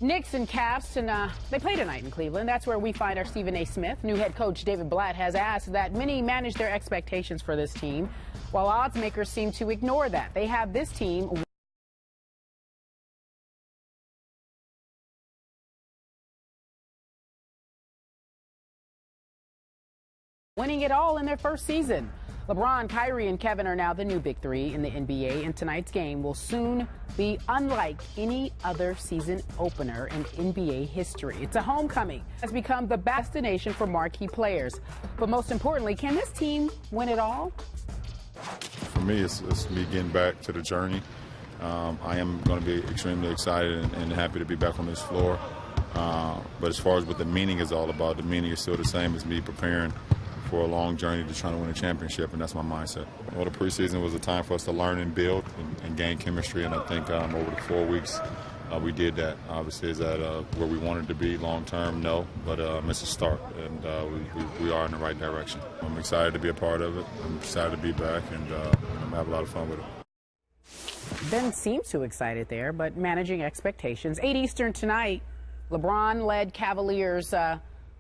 Knicks and Cavs, and they play tonight in Cleveland. That's where we find our Stephen A. Smith. New head coach David Blatt has asked that many manage their expectations for this team, while odds makers seem to ignore that. They have this team winning it all in their first season. LeBron, Kyrie, and Kevin are now the new big three in the NBA, and tonight's game will soon be unlike any other season opener in NBA history. It's a homecoming. It has become the destination for marquee players. But most importantly, can this team win it all? For me, it's me getting back to the journey. I am going to be extremely excited and happy to be back on this floor. But as far as what the meaning is all about, the meaning is still the same as me preparing for a long journey to try to win a championship, and that's my mindset. Well, the preseason was a time for us to learn and build and gain chemistry, and I think over the 4 weeks we did that. Obviously, is that where we wanted to be long term? No, but it's a start, and we are in the right direction. I'm excited to be a part of it. I'm excited to be back, and I'm going to have a lot of fun with it. Ben seems too excited there, but managing expectations. 8 Eastern tonight, LeBron-led Cavaliers.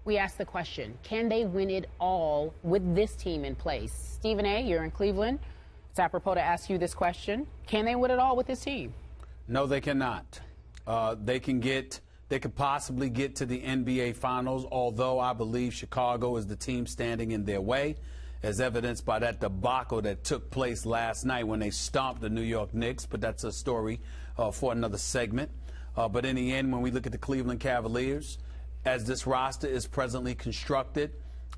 We asked the question, can they win it all with this team in place? Stephen A., you're in Cleveland. It's apropos to ask you this question. Can they win it all with this team? No, they cannot. They could possibly get to the NBA Finals, although I believe Chicago is the team standing in their way, as evidenced by that debacle that took place last night when they stomped the New York Knicks. But that's a story for another segment. But in the end, when we look at the Cleveland Cavaliers, as this roster is presently constructed,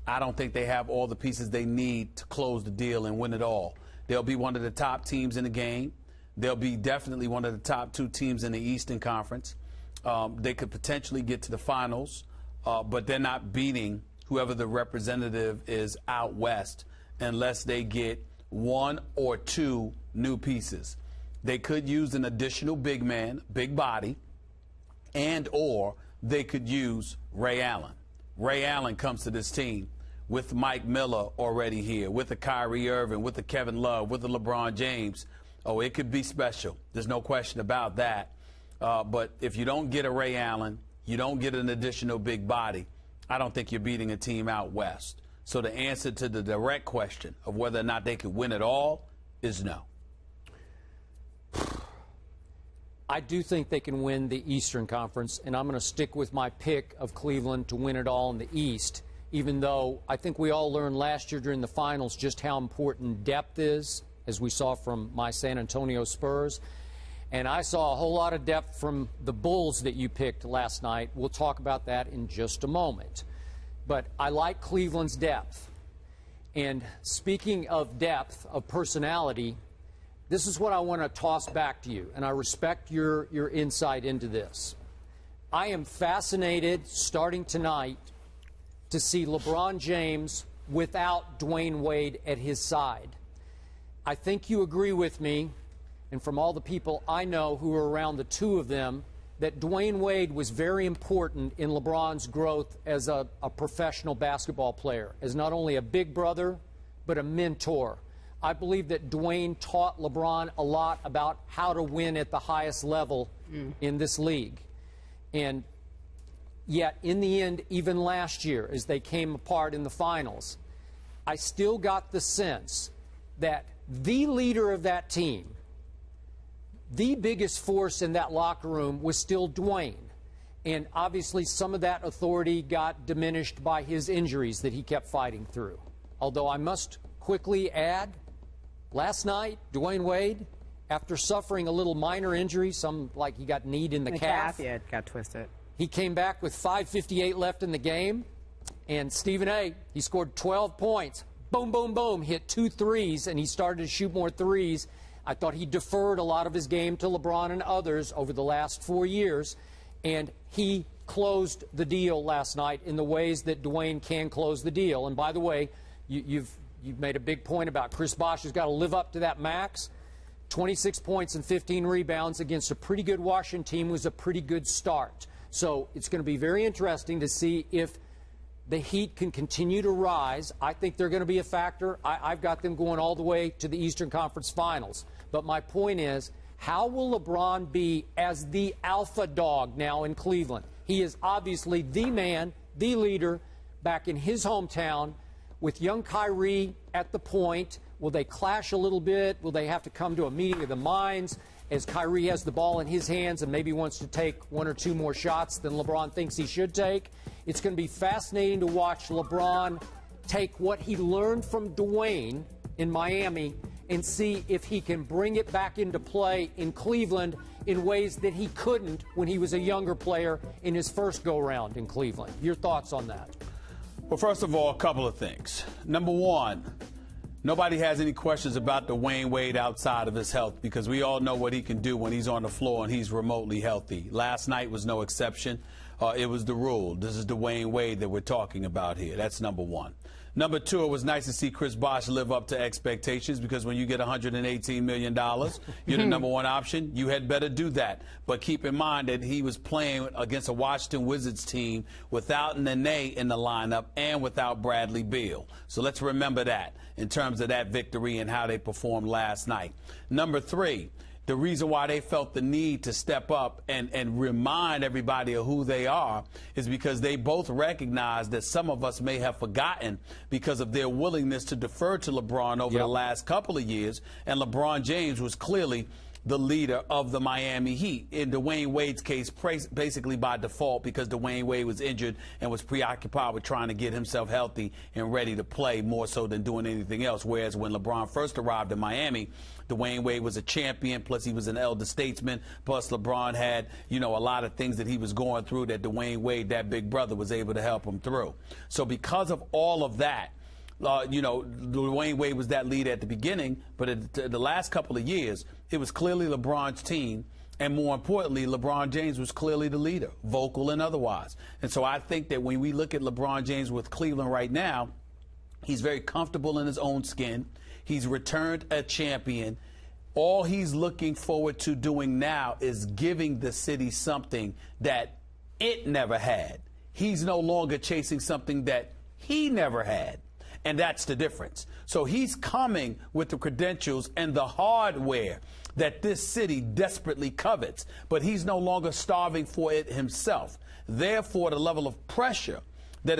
I don't think they have all the pieces they need to close the deal and win it all. They'll be one of the top teams in the game. They'll be definitely one of the top 2 teams in the Eastern Conference. They could potentially get to the finals, but they're not beating whoever the representative is out west unless they get 1 or 2 new pieces. They could use an additional big man, big body, and or they could use Ray Allen. Ray Allen comes to this team with Mike Miller already here, with the Kyrie Irving, with the Kevin Love, with the LeBron James. Oh, it could be special. There's no question about that. But if you don't get a Ray Allen, you don't get an additional big body, I don't think you're beating a team out west. So the answer to the direct question of whether or not they could win it all is no. I do think they can win the Eastern Conference, and I'm going to stick with my pick of Cleveland to win it all in the East, even though I think we all learned last year during the finals just how important depth is, as we saw from my San Antonio Spurs. And I saw a whole lot of depth from the Bulls that you picked last night. We'll talk about that in just a moment. But I like Cleveland's depth. And speaking of depth, of personality, this is what I want to toss back to you, and I respect your insight into this. I am fascinated, starting tonight, to see LeBron James without Dwayne Wade at his side. I think you agree with me, and from all the people I know who are around the two of them, that Dwayne Wade was very important in LeBron's growth as a professional basketball player, as not only a big brother, but a mentor. I believe that Dwayne taught LeBron a lot about how to win at the highest level in this league. And yet, in the end, even last year, as they came apart in the finals, I still got the sense that the leader of that team, the biggest force in that locker room, was still Dwayne. And obviously, some of that authority got diminished by his injuries that he kept fighting through. Although I must quickly add, last night, Dwayne Wade, after suffering a little minor injury, like he got kneed in the calf. Yeah, it got twisted. He came back with 5:58 left in the game, and Stephen A., he scored 12 points. Boom, boom, boom, hit 2 threes, and he started to shoot more threes. I thought he deferred a lot of his game to LeBron and others over the last 4 years, and he closed the deal last night in the ways that Dwayne can close the deal. And by the way, you've made a big point about Chris Bosh has got to live up to that max. 26 points and 15 rebounds against a pretty good Washington team was a pretty good start. So it's going to be very interesting to see if the Heat can continue to rise. I think they're going to be a factor. I've got them going all the way to the Eastern Conference Finals. But my point is, How will LeBron be as the alpha dog now in Cleveland? He is obviously the man, the leader back in his hometown with young Kyrie at the point. Will they clash a little bit? Will they have to come to a meeting of the minds as Kyrie has the ball in his hands and maybe wants to take one or two more shots than LeBron thinks he should take? It's going to be fascinating to watch LeBron take what he learned from Dwayne in Miami and see if he can bring it back into play in Cleveland in ways that he couldn't when he was a younger player in his first go-round in Cleveland. Your thoughts on that? Well, first of all, a couple of things. Number one, nobody has any questions about Dwayne Wade outside of his health because we all know what he can do when he's on the floor and he's remotely healthy. Last night was no exception. It was the rule. This is Dwayne Wade that we're talking about here. That's number one. Number two, it was nice to see Chris Bosh live up to expectations because when you get $118 million, you're the number one option. You had better do that. But keep in mind that he was playing against a Washington Wizards team without Nene in the lineup and without Bradley Beal. So let's remember that in terms of that victory and how they performed last night. Number three, the reason why they felt the need to step up and remind everybody of who they are is because they both recognize that some of us may have forgotten because of their willingness to defer to LeBron over the last couple of years. And LeBron James was clearly the leader of the Miami Heat. In Dwayne Wade's case, basically by default because Dwayne Wade was injured and was preoccupied with trying to get himself healthy and ready to play more so than doing anything else. Whereas when LeBron first arrived in Miami, Dwayne Wade was a champion, plus he was an elder statesman, plus LeBron had, a lot of things that he was going through that Dwayne Wade, that big brother, was able to help him through. So because of all of that, Dwayne Wade was that leader at the beginning, but at the last couple of years, it was clearly LeBron's team. And more importantly, LeBron James was clearly the leader, vocal and otherwise. And so I think that when we look at LeBron James with Cleveland right now, he's very comfortable in his own skin. He's returned a champion. All he's looking forward to doing now is giving the city something that it never had. He's no longer chasing something that he never had. And that's the difference. So he's coming with the credentials and the hardware that this city desperately covets, but he's no longer starving for it himself. Therefore, the level of pressure that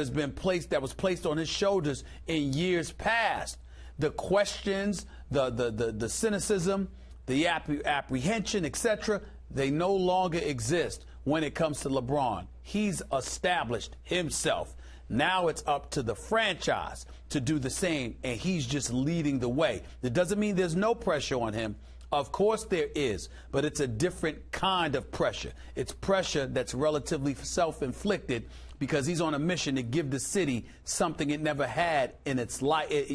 was placed on his shoulders in years past, the questions, the cynicism, the apprehension, etc., they no longer exist when it comes to LeBron. He's established himself. Now it's up to the franchise to do the same, and he's just leading the way. It doesn't mean there's no pressure on him. Of course there is, but it's a different kind of pressure. It's pressure that's relatively self-inflicted because he's on a mission to give the city something it never had in its life. It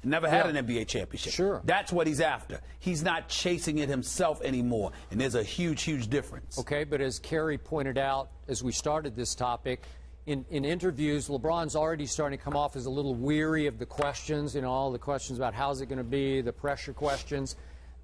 never had an NBA championship. Sure. That's what he's after. He's not chasing it himself anymore, and there's a huge, huge difference. Okay, but as Kerry pointed out as we started this topic, in interviews, LeBron's already starting to come off as a little weary of the questions, all the questions about how's it going to be, the pressure questions.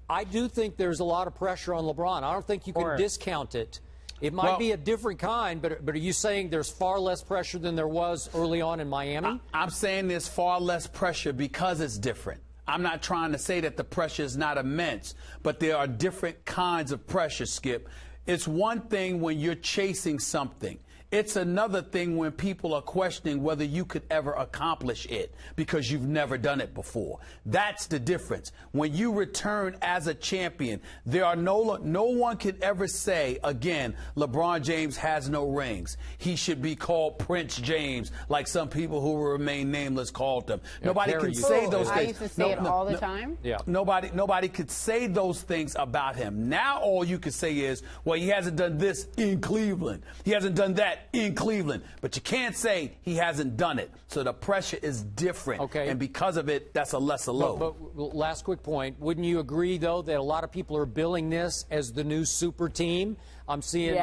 I do think there's a lot of pressure on LeBron. I don't think you can discount it. It might be a different kind, but are you saying there's far less pressure than there was early on in Miami? I'm saying there's far less pressure because it's different. I'm not trying to say that the pressure is not immense, but there are different kinds of pressure, Skip. It's one thing when you're chasing something. It's another thing when people are questioning whether you could ever accomplish it because you've never done it before. That's the difference. When you return as a champion, there are no one can ever say, again, LeBron James has no rings. He should be called Prince James, like some people who will remain nameless called him. Nobody can say those things. I used to say it all the time. Yeah. Nobody could say those things about him. Now all you can say is, well, he hasn't done this in Cleveland. He hasn't done that in Cleveland, but you can't say he hasn't done it. So the pressure is different. Okay. And because of it, that's a lesser load. But last quick point, wouldn't you agree, though, that a lot of people are billing this as the new super team? I'm seeing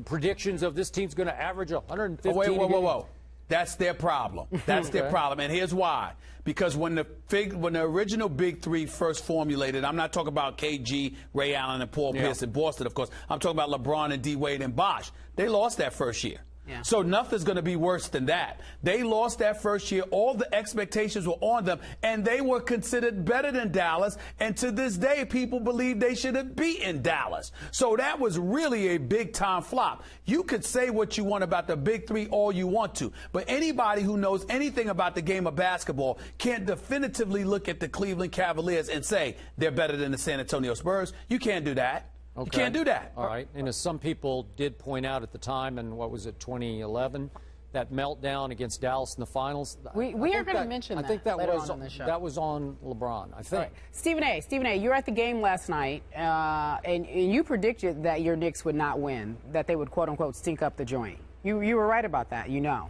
predictions of this team's going to average 115. Whoa. That's their problem. That's their problem. And here's why. Because when the original Big Three first formulated, I'm not talking about KG, Ray Allen, and Paul Pierce in Boston, of course. I'm talking about LeBron and D. Wade and Bosh. They lost that first year. Yeah. So nothing's going to be worse than that. They lost that first year. All the expectations were on them, and they were considered better than Dallas. And to this day, people believe they should have beaten Dallas. So that was really a big-time flop. You could say what you want about the Big Three all you want to, but anybody who knows anything about the game of basketball can't definitively look at the Cleveland Cavaliers and say they're better than the San Antonio Spurs. You can't do that. Okay. You can't do that. All right. And as some people did point out at the time, and what was it, 2011, that meltdown against Dallas in the finals. We are going to mention that. I think that later was on in the show. That was on LeBron, I think. Right. Stephen A., you were at the game last night, and you predicted that your Knicks would not win, that they would, quote unquote, stink up the joint. You were right about that, you know.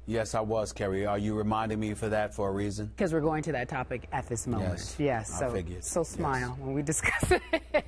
Yes, I was, Kerry. Are you reminding me for that for a reason? Because we're going to that topic at this moment. Yes, so I figured. So smile when we discuss it.